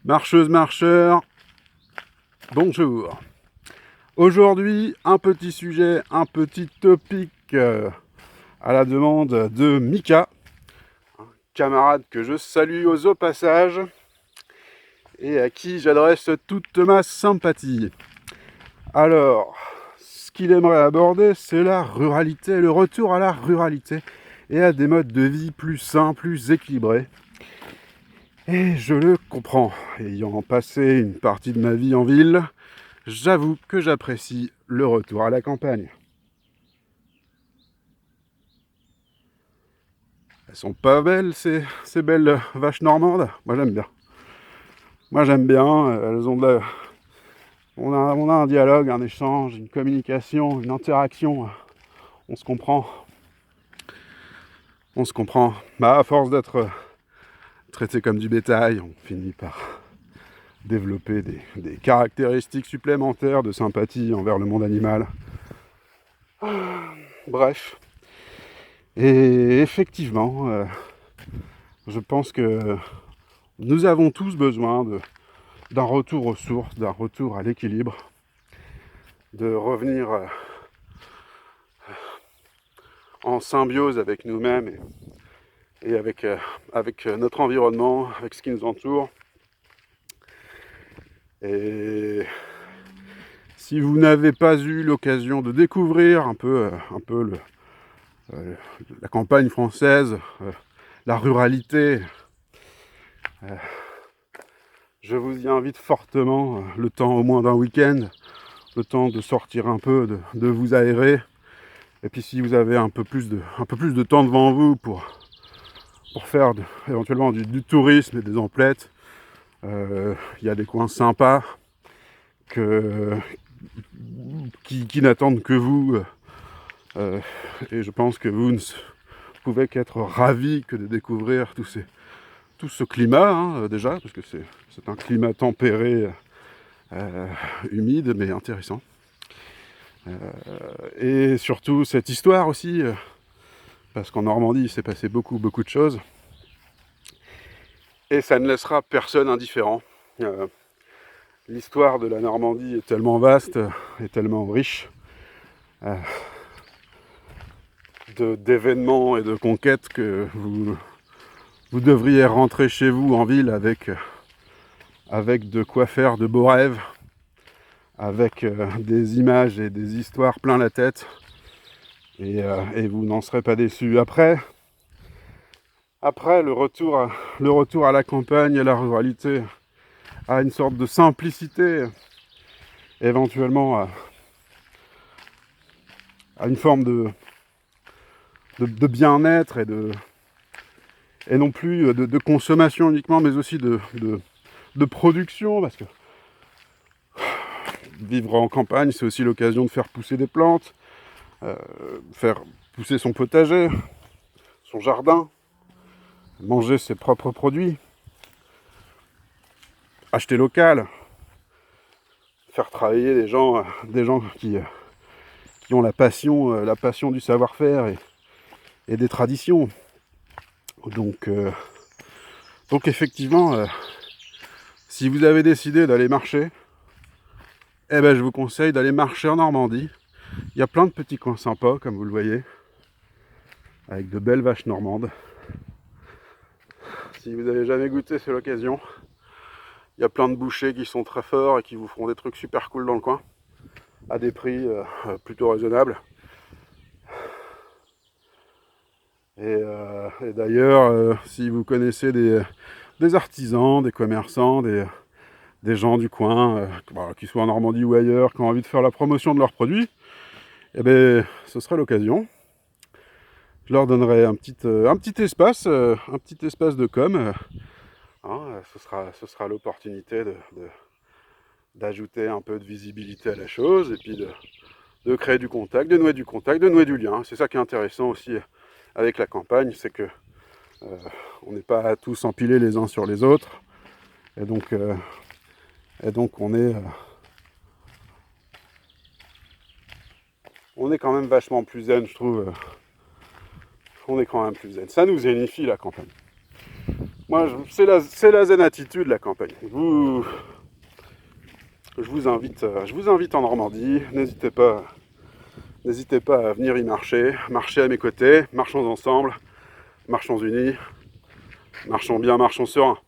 Marcheuse, marcheur, bonjour. Aujourd'hui, un petit sujet, un petit topic à la demande de Mika, un camarade que je salue au passage et à qui j'adresse toute ma sympathie. Alors, ce qu'il aimerait aborder, c'est la ruralité, le retour à la ruralité et à des modes de vie plus sains, plus équilibrés. Et je le comprends. Ayant passé une partie de ma vie en ville, j'avoue que j'apprécie le retour à la campagne. Elles sont pas belles, ces belles vaches normandes. Moi j'aime bien. Elles ont on a un dialogue, un échange, une communication, une interaction. On se comprend. Bah, à force d'être traité comme du bétail, on finit par développer des caractéristiques supplémentaires de sympathie envers le monde animal. Bref. Et effectivement, je pense que nous avons tous besoin d'un retour aux sources, d'un retour à l'équilibre, de revenir en symbiose avec nous-mêmes et avec notre environnement, avec ce qui nous entoure. Et si vous n'avez pas eu l'occasion de découvrir un peu la campagne française, la ruralité, je vous y invite fortement, le temps au moins d'un week-end, le temps de sortir un peu, de vous aérer. Et puis si vous avez un peu plus de temps devant vous pour faire éventuellement du tourisme et des emplettes, y a des coins sympas qui n'attendent que vous. Et je pense que vous ne pouvez qu'être ravis que de découvrir tout ce climat, hein, déjà, parce que c'est un climat tempéré, humide, mais intéressant. Et surtout cette histoire aussi, parce qu'en Normandie il s'est passé beaucoup de choses, et ça ne laissera personne indifférent. L'histoire de la Normandie est tellement vaste et tellement riche d'événements et de conquêtes que vous devriez rentrer chez vous en ville avec de quoi faire de beaux rêves, avec des images et des histoires plein la tête, et vous n'en serez pas déçus. Après le retour à la campagne, à la ruralité, à une sorte de simplicité, éventuellement à une forme de bien-être et non plus de consommation uniquement, mais aussi de production, parce que vivre en campagne, c'est aussi l'occasion de faire pousser des plantes, faire pousser son potager, son jardin, manger ses propres produits, acheter local, faire travailler des gens qui ont la passion du savoir-faire et des traditions. Donc effectivement, si vous avez décidé d'aller marcher, je vous conseille d'aller marcher en Normandie. Il y a plein de petits coins sympas, comme vous le voyez, avec de belles vaches normandes. Si vous n'avez jamais goûté, c'est l'occasion. Il y a plein de bouchers qui sont très forts et qui vous feront des trucs super cool dans le coin, à des prix plutôt raisonnables. Et d'ailleurs, si vous connaissez des artisans, des commerçants, des gens du coin, qu'ils soient en Normandie ou ailleurs, qui ont envie de faire la promotion de leurs produits, ce serait l'occasion. Je leur donnerai un petit espace de com. Ce sera l'opportunité d'ajouter un peu de visibilité à la chose, et puis de créer du contact, de nouer du contact, de nouer du lien. C'est ça qui est intéressant aussi avec la campagne, c'est que on n'est pas tous empilés les uns sur les autres, et donc on est quand même vachement plus zen, je trouve. On est quand même plus zen. Ça nous zénifie la campagne. Moi, c'est la zen attitude, la campagne. Je vous invite en Normandie. N'hésitez pas à venir y marcher. Marchez à mes côtés. Marchons ensemble. Marchons unis. Marchons bien, marchons sereins.